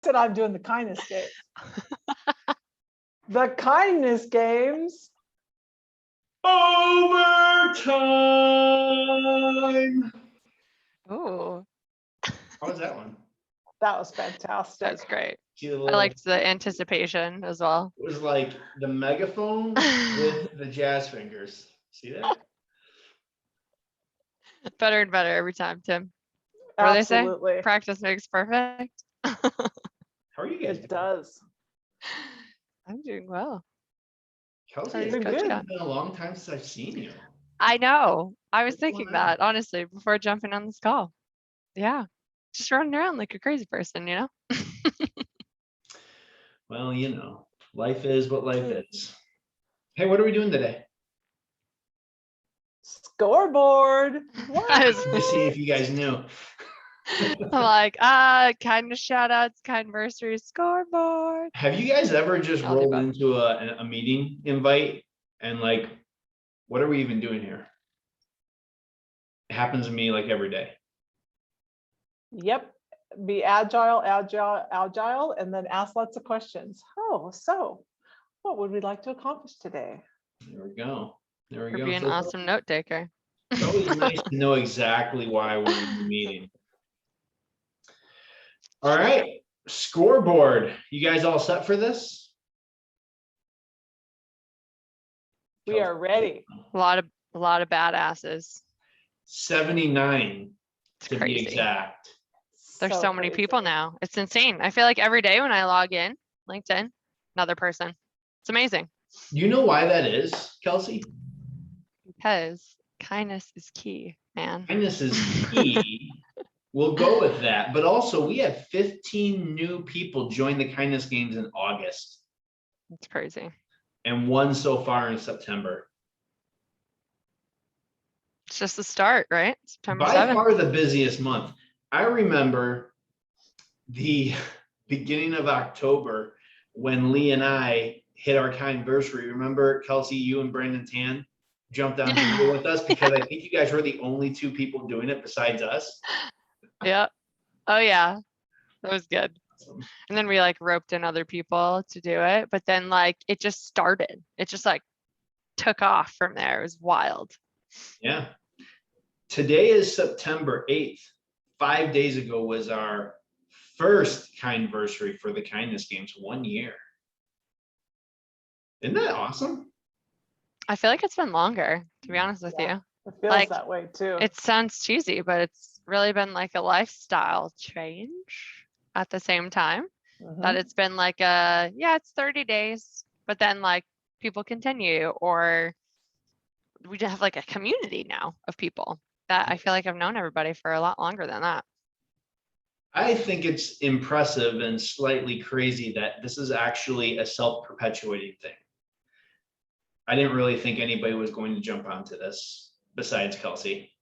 said I'm doing the kindness games. The kindness games. Overtime. Ooh, How was that one? That was fantastic. that's great. See the I little, liked the anticipation as well. it was like the megaphone with the jazz fingers. See that? Better and better every time, Tim. What do they say? Absolutely. Practice makes perfect. How are you guys It doing? does. I'm doing well. Kelsey, How it's are you, Doing good. been a long time since I've seen you. I know. I was What's going thinking on? that, honestly, before jumping on this call. Yeah. Just running around like a crazy person, you know? Well, life is what life is. Hey, what are we doing today? Scoreboard. I was- Let me see if you guys knew. I'm like, kind of shout outs, kindversary, scoreboard. Have you guys ever just I'll do rolled both. into a meeting invite and like, what are we even doing here? It happens to me like every day. Yep. Be agile, and then ask lots of questions. Oh, so what would we like to accomplish today? There we go. There we Or go. be an So awesome note taker. it's always nice to know exactly why we're in the meeting. All right, scoreboard. You guys all set for this? We are ready. A lot of badasses. 79 It's to be crazy. exact. There's so many crazy. people now. It's insane. I feel like every day when I log in, LinkedIn, another person. It's amazing You know why that is, Kelsey? because kindness is key, man. Kindness is key. We'll go with that. But also, we had 15 new people join the kindness games in August It's crazy. and one so far in September. It's just the start, right? September By 7th. far the busiest month. I remember the beginning of October when Lee and I hit our kindversary. Remember, Kelsey, you and Brandon Tan jumped on video with us because I think you guys were the only two people doing it besides us. Yeah. Oh yeah. That was good. Awesome. And then we like roped in other people to do it, but then like it just started. It just like took off from there. It was wild. Yeah. Today is September 8th. 5 days ago was our first kindversary for the kindness games, 1 year. Isn't that awesome? I feel like it's been longer, to be honest with Yeah. you. It feels Like, that way too. It sounds cheesy, but it's really been like a lifestyle change at the same time. Mhm. That it's been like it's 30 days, but then like people continue, or we just have like a community now of people that I feel like I've known everybody for a lot longer than that. I think it's impressive and slightly crazy that this is actually a self-perpetuating thing. I didn't really think anybody was going to jump onto this besides Kelsey.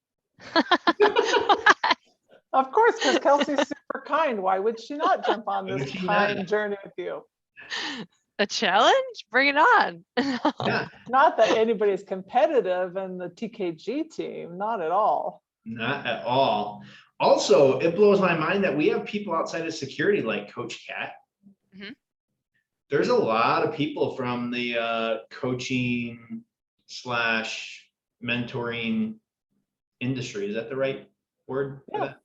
Of course, because Kelsey's super kind. Why would she not jump on Why would this she kind not? journey with you? A challenge? Bring it on. Yeah, Not that anybody's competitive in the TKG team, not at all. not at all. Also, it blows my mind that we have people outside of security like Coach Cat. Mhm. There's a lot of people from the coaching / mentoring industry. Is that the right word for that?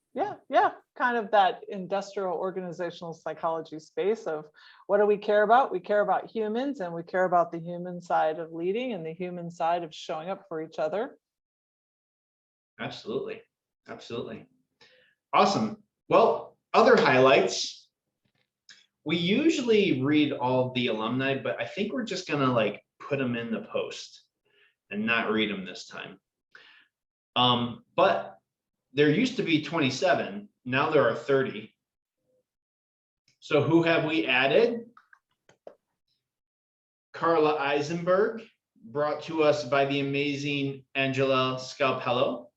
Yeah. Kind of that industrial organizational psychology space of what do we care about? We care about humans, and we care about the human side of leading and the human side of showing up for each other. Absolutely. Absolutely. Awesome. Well, other highlights. We usually read all the alumni, but I think we're just gonna like put them in the post and not read them this time. But there used to be 27, now there are 30. So who have we added? Carla Eisenberg, brought to us by the amazing Angela Scalpello.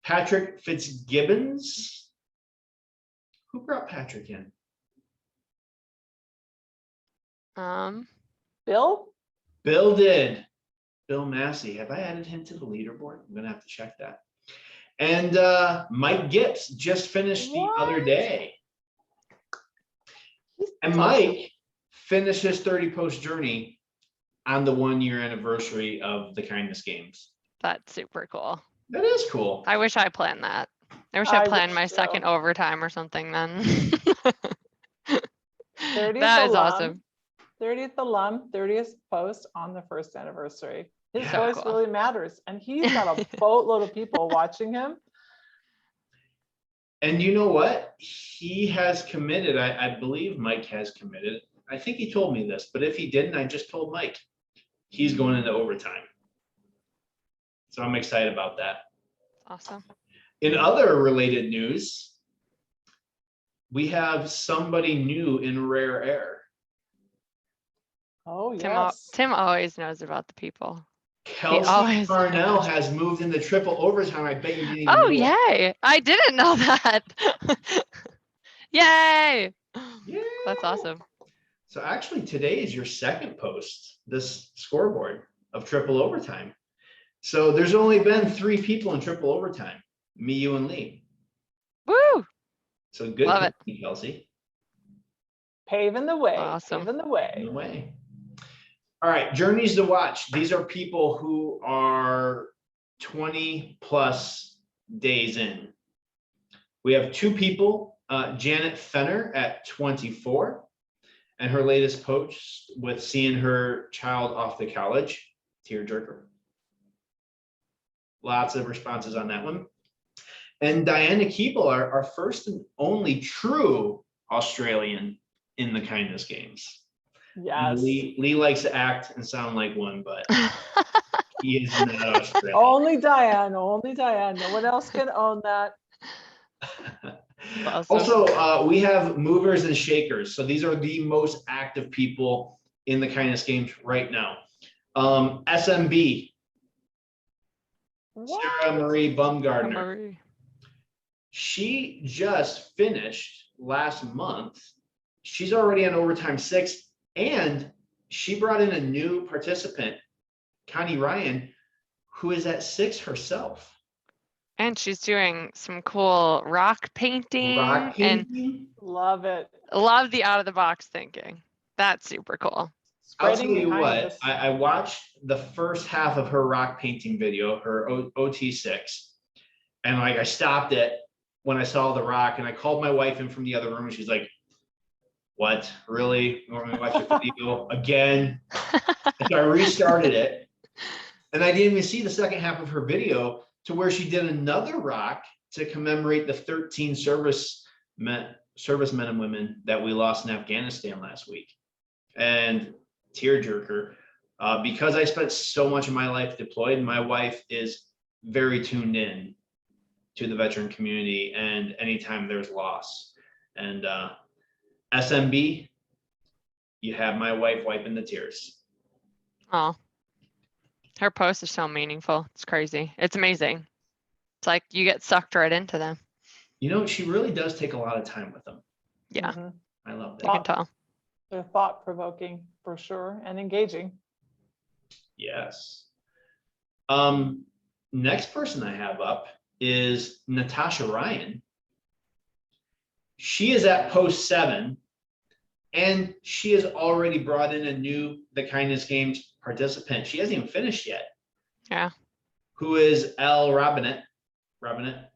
Patrick Fitzgibbons. Who brought Patrick in? Bill? Bill did. Bill Massey. Have I added him to the leaderboard? I'm gonna have to check that. And Mike Gibbs just finished the other day. And That's awesome. Mike finished his 30 post journey on the 1 year anniversary of the kindness games. That's super cool. That is cool. I wish I planned that. I wish I I planned wish my so. second overtime or something then. 30th That is alum, awesome. 30th alum, 30th post on the first anniversary. His Yeah. voice Cool. really matters. And he's got a boatload of people watching him. And you know what? He has committed. I believe Mike has committed. I think he told me this, but if he didn't, I just told Mike he's going into overtime. So I'm excited about that. Awesome. In other related news, we have somebody new in rare air. Oh, Tim, yes. Tim always knows about the people. Kelsey always Parnell has. has moved into triple overtime. I bet you didn't even Oh, know that. yay. I didn't know that. Yay. Yeah. That's awesome. So actually today is your second post, this scoreboard of triple overtime. So there's only been 3 people in triple overtime, me, you, and Lee. Woo. So good, Love it. company, Kelsey. Paving the way. Awesome. Paving the In way. the way. All right, journeys to watch. These are people who are 20 plus days in. We have 2 people, Janet Fenner at 24, and her latest post with seeing her child off to college, tearjerker. Lots of responses on that one. And Diana Keeble, our first and only true Australian in the kindness games. Yes. Lee likes to act and sound like one, but he is not Australian. Only Diane. Only Diane. No one else can own that. Awesome. Also, we have movers and shakers. So these are the most active people in the kindness games right now. SMB, What? Sarah Marie Bumgardner. Marie. She just finished last month. She's already on overtime 6, and she brought in a new participant, Connie Ryan, who is at 6 herself. And she's doing some cool rock painting, Rock and painting. Love it. love the out of the box thinking. That's super cool. I'll tell Spreading you what, kindness. I watched the first half of her rock painting video, her OT6, and like I stopped it when I saw the rock, and I called my wife in from the other room, and she's like, "What? Really? You want me to watch the video again?" And so I restarted it, and I didn't even see the second half of her video to where she did another rock to commemorate the 13 servicemen and women that we lost in Afghanistan last week. And tearjerker, because I spent so much of my life deployed, my wife is very tuned in to the veteran community and anytime there's loss. And SMB, you have my wife wiping the tears. Oh, her posts are so meaningful. It's crazy. It's amazing. It's like you get sucked right into them. You know, she really does take a lot of time with them. Yeah, Mhm. I love you that. can tell. They're thought-provoking for sure and engaging. Yes. Next person I have up is Natasha Ryan. She is at post 7, and she has already brought in a new The Kindness Games participant. She hasn't even finished yet. Yeah. Who is Al Robinette? Robinette?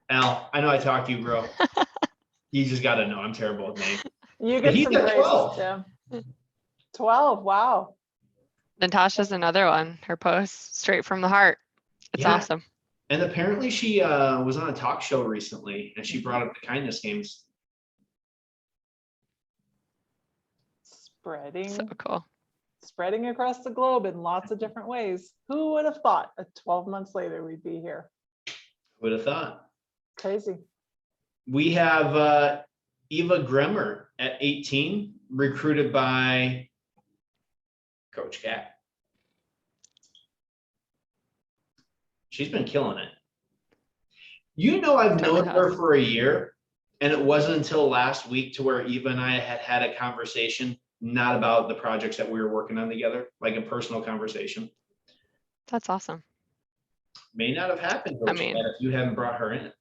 Al, I know I talked to you, bro. You just got to know I'm terrible with names. You But get he's some at grace, 12. Tim. 12. Wow. Natasha's another one. Her posts straight from the heart. It's Yeah. awesome. And apparently she was on a talk show recently, and she brought up the kindness games. So cool. Spreading across the globe in lots of different ways. Who would have thought that 12 months later we'd be here? Would have thought. Crazy. We have Eva Gremmer at 18, recruited by Coach Cat. She's been killing it. You know, I've known her for a year, and it wasn't until last week to where Eva and I had a conversation, not about the projects that we were working on together, like a personal conversation. That's awesome. May not have happened, Coach I mean- Cat, if you hadn't brought her in.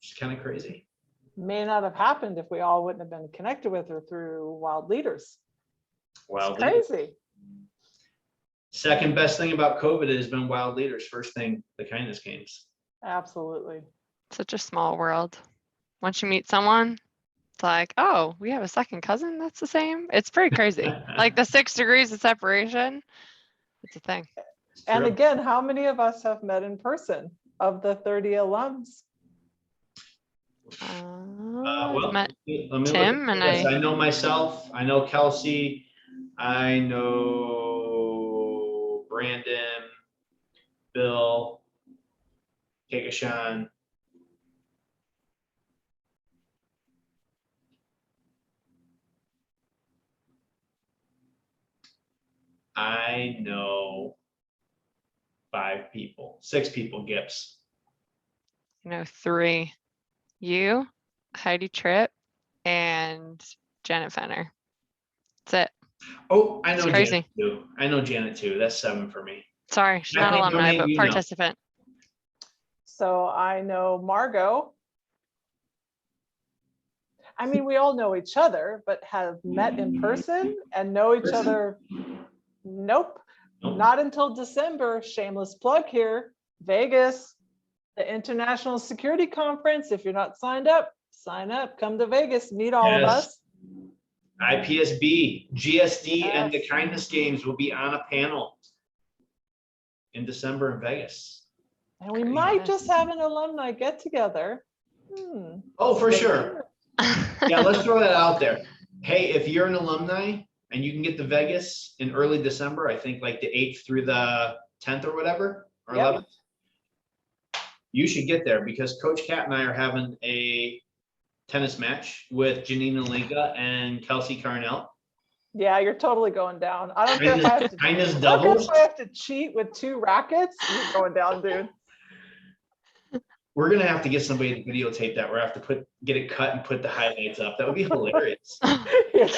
It's kind of crazy. may not have happened if we all wouldn't have been connected with her through Wild Leaders. Wild It's Leaders. crazy. Second best thing about COVID has been Wild Leaders. First thing, the kindness games. Absolutely. Such a small world. Once you meet someone, it's like, oh, we have a second cousin that's the same. It's pretty crazy. Like the 6 degrees of separation. It's a thing. And True. again, how many of us have met in person of the 30 alums? I've met let me look Tim at and this. I I know myself. I know Kelsey. I know Brandon, Bill, Kekashan. I know 5 people, 6 people, Gips. 3. You, Heidi Tripp, and Janet Fenner. That's it. Oh, I know It's crazy. Janet too. I know Janet too. That's 7 for me. Sorry, she's not Bethany, how alumni, many but do you know? participant. So I know Margot. I mean, we all know each other, but have met in person and know each other. Nope. Nope. Not until December. Shameless plug here. Vegas, the International Security Conference. If you're not signed up, sign up. Come to Vegas. Meet all of Yes. us. IPSB, GSD, and the Yes. Kindness Games will be on a panel in December in Vegas. And we Very might nice. just have an alumni get together. Oh, for sure. Yeah, let's throw that out there. Hey, if you're an alumni and you can get to Vegas in early December, I think like the 8th through the 10th or whatever, or Yep. 11th, you should get there because Coach Kat and I are having a tennis match with Janina Linka and Kelsey Carnell. Yeah, you're totally going down. I don't care if I have to, Kindness I don't care doubles. if I have to cheat with 2 rackets. You're going down, dude. We're gonna have to get somebody to videotape that. We're gonna have to get it cut and put the highlights up. That would be hilarious. Here's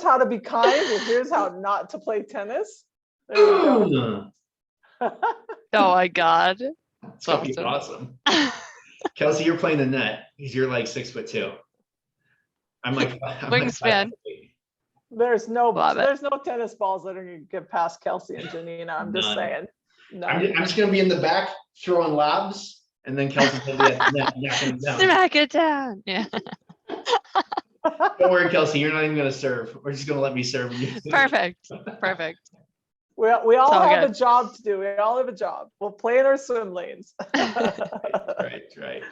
how to be kind, and here's how not to play tennis. There you go. Oh my God. That'd be awesome. Kelsey, you're playing the net because you're like 6'2". I'm like Wingspan. 5'8". There's no Love it. tennis balls that are gonna get past Kelsey and Janina. I'm just None. saying. No. I'm just gonna be in the back throwing lobs, and then Kelsey's gonna be at the net knocking them down. Smack it down. Yeah. Don't worry, Kelsey, you're not even gonna serve. We're just gonna let me serve you. Perfect. Perfect. We all all have good. a job to do. We all have a job. We'll play in our swim lanes. Right.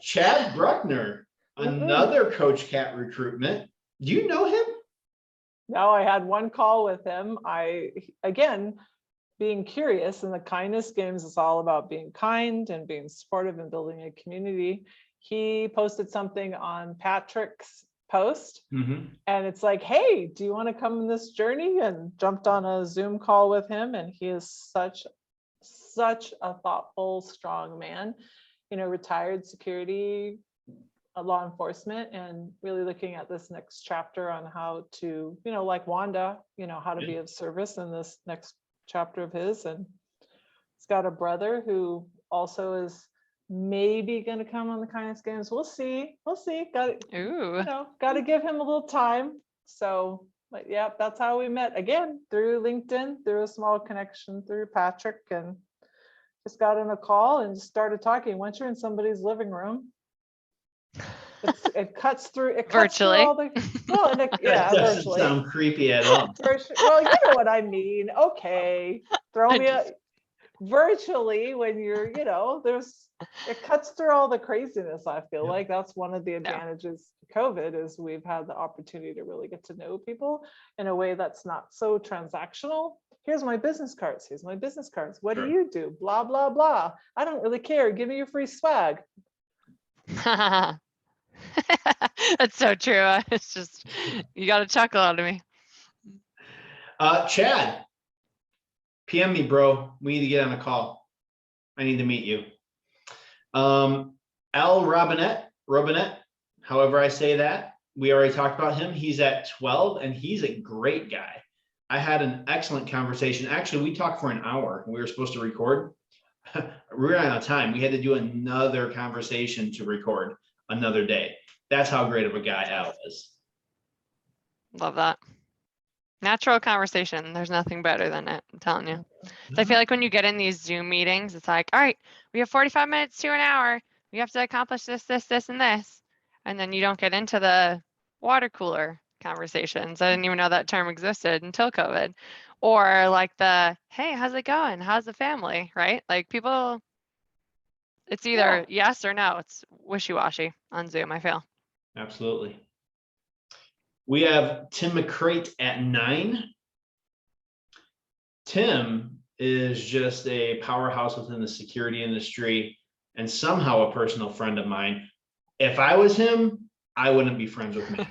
Chad Bruckner, another Coach Cat recruitment. Do you know him? No, I had one call with him. Again, being curious, and the kindness games is all about being kind and being supportive and building a community. He posted something on Patrick's post, and it's like, hey, do you want to come in this journey? And jumped on a Zoom call with him, and he is such a thoughtful, strong man, retired security, law enforcement, and really looking at this next chapter on how to, like Wanda, how to be of service in this next chapter of his. And he's got a brother who also is maybe going to come on the kindness games. We'll see. Got to give him a little time. So, but yeah, that's how we met, again, through LinkedIn, through a small connection through Patrick, and just got on a call and started talking. Once you're in somebody's living room, it cuts through. It cuts Virtually. through all the. Well, and That doesn't virtually. sound creepy at all. Well, you know what I mean. Okay, throw me a virtually when you're, it cuts through all the craziness. I feel like that's one of the advantages of COVID is we've had the opportunity to really get to know people in a way that's not so transactional. Here's my business cards. Here's my business cards. What do you do? Blah, blah, blah. I don't really care. Give me your free swag. That's so true. It's just, you got a chuckle out of me. Chad, PM me, bro. We need to get on a call. I need to meet you. Al Robinette, however I say that. We already talked about him. He's at 12 and he's a great guy. I had an excellent conversation. Actually, we talked for an hour. We were supposed to record. we ran out of time. We had to do another conversation to record another day. That's how great of a guy Al is. Love that. Natural conversation. There's nothing better than it. I'm telling you. So I feel like when you get in these Zoom meetings, it's like, all right, we have 45 minutes to an hour. We have to accomplish this, this, this, and this. And then you don't get into the water cooler conversations. I didn't even know that term existed until COVID. Or like the, hey, how's it going? How's the family? Right? Like people, it's either yes or no. It's wishy-washy on Zoom, I feel. Absolutely. We have Tim McCrate at 9. Tim is just a powerhouse within the security industry and somehow a personal friend of mine. If I was him, I wouldn't be friends with me.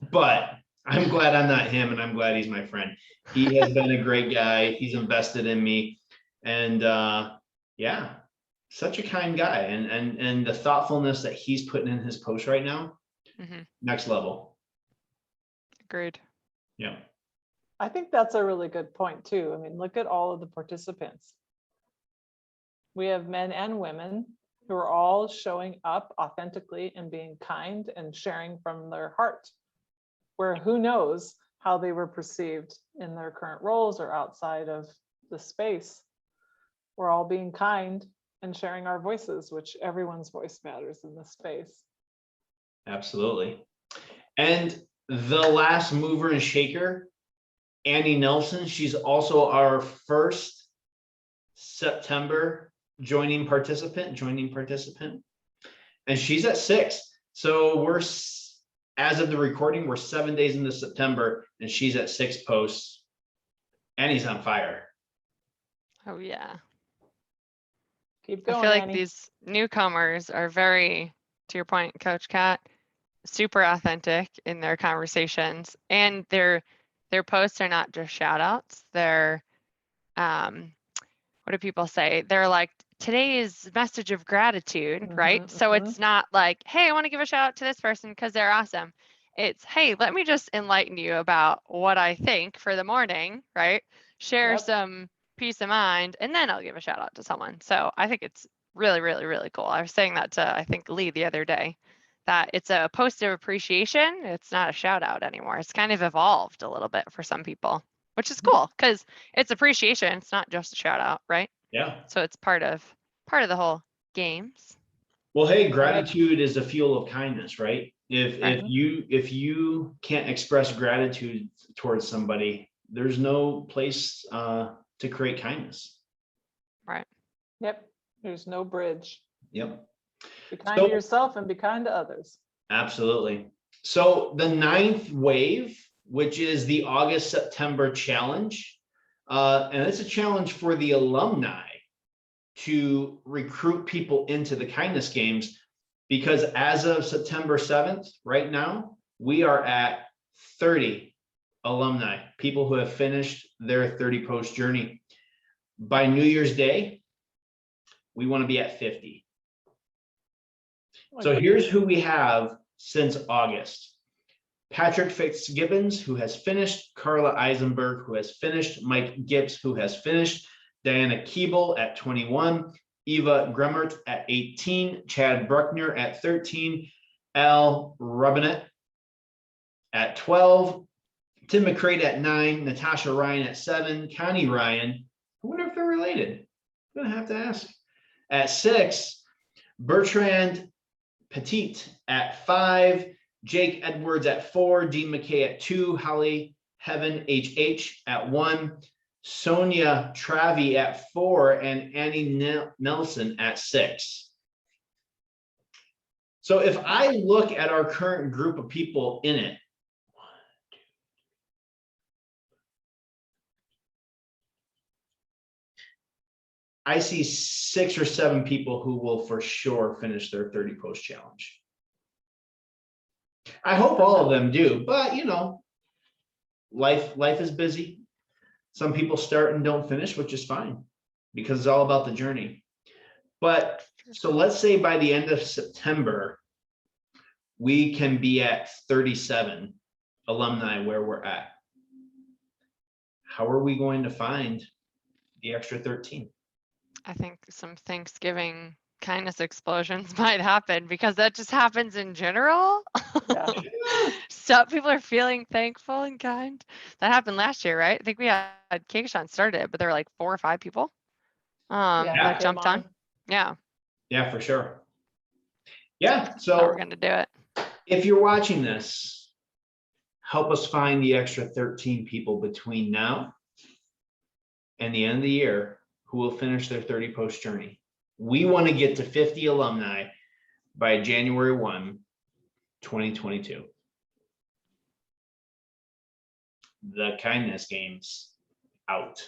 But I'm glad I'm not him, and I'm glad he's my friend. He has been a great guy. He's invested in me. And yeah, such a kind guy. And the thoughtfulness that he's putting in his post right now, next level. Agreed. Yeah. I think that's a really good point too. I mean, look at all of the participants. We have men and women who are all showing up authentically and being kind and sharing from their heart, where who knows how they were perceived in their current roles or outside of the space. We're all being kind and sharing our voices, which everyone's voice matters in this space. Absolutely. And the last mover and shaker, Annie Nelson, she's also our first September joining participant, and she's at 6. So we're, as of the recording, we're 7 days into September, and she's at 6 posts. Annie's on fire. Oh yeah. Keep going, I feel like Annie. these newcomers are very, to your point, Coach Kat, super authentic in their conversations, and their posts are not just shout outs. They're what do people say? They're like today's message of gratitude, right? So it's not like, hey, I want to give a shout out to this person because they're awesome. It's, hey, let me just enlighten you about what I think for the morning, right? Share some peace of mind, and then I'll give a shout out to someone. So I think it's really, really, really cool. I was saying that to, I think, Lee the other day, that it's a post of appreciation. It's not a shout out anymore. It's kind of evolved a little bit for some people, which is cool because it's appreciation. It's not just a shout out, right? Yeah. So it's part of the whole games. Well, hey, gratitude is a fuel of kindness, right? If Right. if you can't express gratitude towards somebody, there's no place to create kindness. Right. Yep. There's no bridge. Yep. Be kind to yourself and be kind to others. Absolutely. So the 9th wave, which is the August-September challenge, and it's a challenge for the alumni to recruit people into the kindness games, because as of September 7th, right now, we are at 30 alumni, people who have finished their 30 post journey. By New Year's Day, we want to be at 50. So here's who we have since August. Patrick Fitzgibbons, who has finished, Carla Eisenberg, who has finished, Mike Gibbs, who has finished, Diana Keeble at 21, Eva Gremmert at 18, Chad Bruckner at 13, Al Rubinet at 12, Tim McCrate at 9, Natasha Ryan at 7, Connie Ryan, I wonder if they're related. I'm gonna have to ask. At 6, Bertrand Petit at 5, Jake Edwards at 4, Dean McKay at 2, Holly Heaven HH at 1, Sonia Travi at 4, and Annie Nelson at 6. So if I look at our current group of people in it, I see 6 or 7 people who will for sure finish their 30 post challenge. I hope all of them do, but you know, life is busy. Some people start and don't finish, which is fine because it's all about the journey. But so let's say by the end of September, we can be at 37 alumni where we're at. How are we going to find the extra 13? I think some Thanksgiving kindness explosions might happen because that just happens in general. Yeah. So people are feeling thankful and kind. That happened last year, right? I think we had Cakeshon started, it, but there were like 4 or 5 people Yeah, that came jumped on. Yeah, Yeah, for sure. Yeah, so so we're gonna do it. if you're watching this, help us find the extra 13 people between now and the end of the year who will finish their 30 post journey. We want to get to 50 alumni by January 1, 2022. The kindness games out.